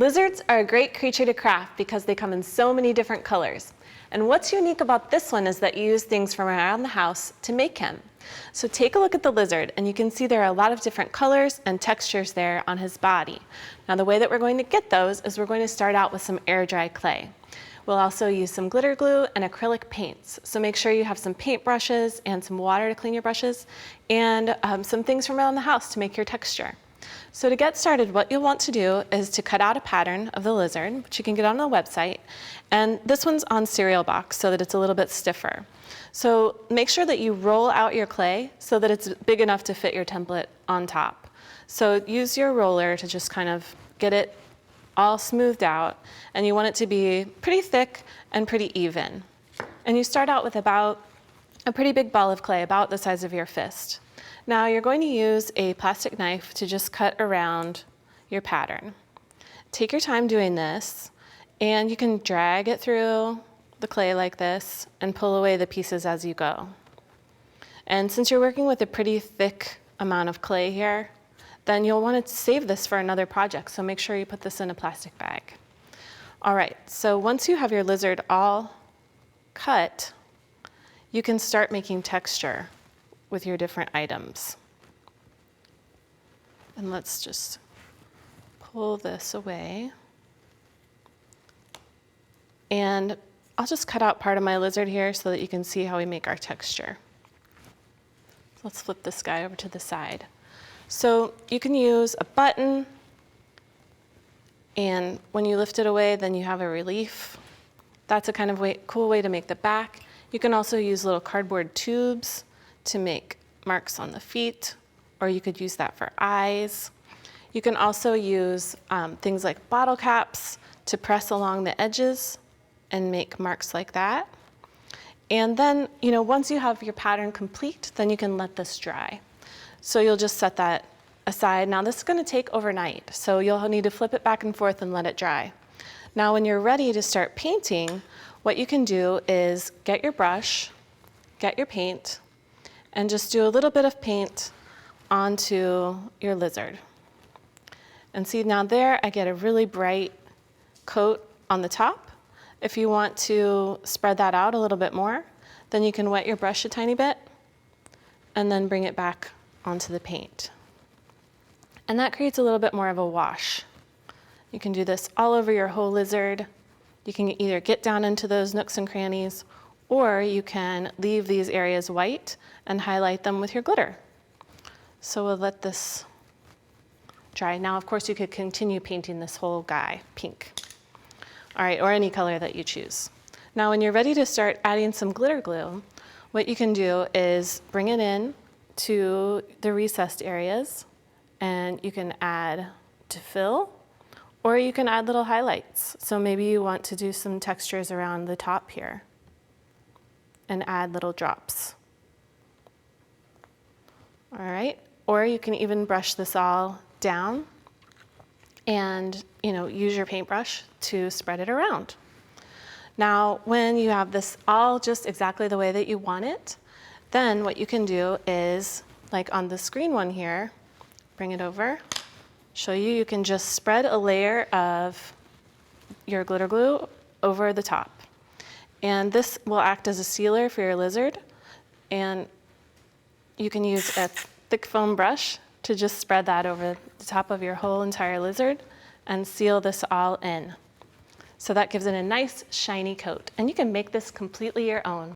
Lizards are a great creature to craft because they come in so many different colors. And what's unique about this one is that you use things from around the house to make him. So take a look at the lizard, and you can see there are a lot of different colors and textures there on his body. Now the way that we're going to get those is we're going to start out with some air dry clay. We'll also use some glitter glue and acrylic paints. So make sure you have some paint brushes and some water to clean your brushes, and some things from around the house to make your texture. So to get started, what you'll want to do is to cut out a pattern of the lizard, which you can get on the website. And this one's on cereal box so that it's a little bit stiffer. So make sure that you roll out your clay so that it's big enough to fit your template on top. So use your roller to just kind of get it all smoothed out. And you want it to be pretty thick and pretty even. And you start out with about a pretty big ball of clay, about the size of your fist. Now you're going to use a plastic knife to just cut around your pattern. Take your time doing this, and you can drag it through the clay like this and pull away the pieces as you go. And since you're working with a pretty thick amount of clay here, then you'll want to save this for another project, so make sure you put this in a plastic bag. All right, so once you have your lizard all cut, you can start making texture with your different items. And let's just pull this away. And I'll just cut out part of my lizard here so that you can see how we make our texture. So let's flip this guy over to the side. So you can use a button, and when you lift it away, then you have a relief. That's a kind of cool way to make the back. You can also use little cardboard tubes to make marks on the feet, or you could use that for eyes. You can also use things like bottle caps to press along the edges and make marks like that. And then, once you have your pattern complete, then you can let this dry. So you'll just set that aside. Now this is going to take overnight, so you'll need to flip it back and forth and let it dry. Now when you're ready to start painting, what you can do is get your brush, get your paint, and just do a little bit of paint onto your lizard. And see, now there I get a really bright coat on the top. If you want to spread that out a little bit more, then you can wet your brush a tiny bit and then bring it back onto the paint. And that creates a little bit more of a wash. You can do this all over your whole lizard. You can either get down into those nooks and crannies, or you can leave these areas white and highlight them with your glitter. So we'll let this dry. Now, of course, you could continue painting this whole guy pink. All right, or any color that you choose. Now, when you're ready to start adding some glitter glue, what you can do is bring it in to the recessed areas, and you can add to fill, or you can add little highlights. So maybe you want to do some textures around the top here and add little drops. All right, or you can even brush this all down and use your paintbrush to spread it around. Now, when you have this all just exactly the way that you want it, then what you can do is, like on the screen one here, bring it over, show you, you can just spread a layer of your glitter glue over the top. And this will act as a sealer for your lizard. And you can use a thick foam brush to just spread that over the top of your whole entire lizard and seal this all in. So that gives it a nice shiny coat. And you can make this completely your own.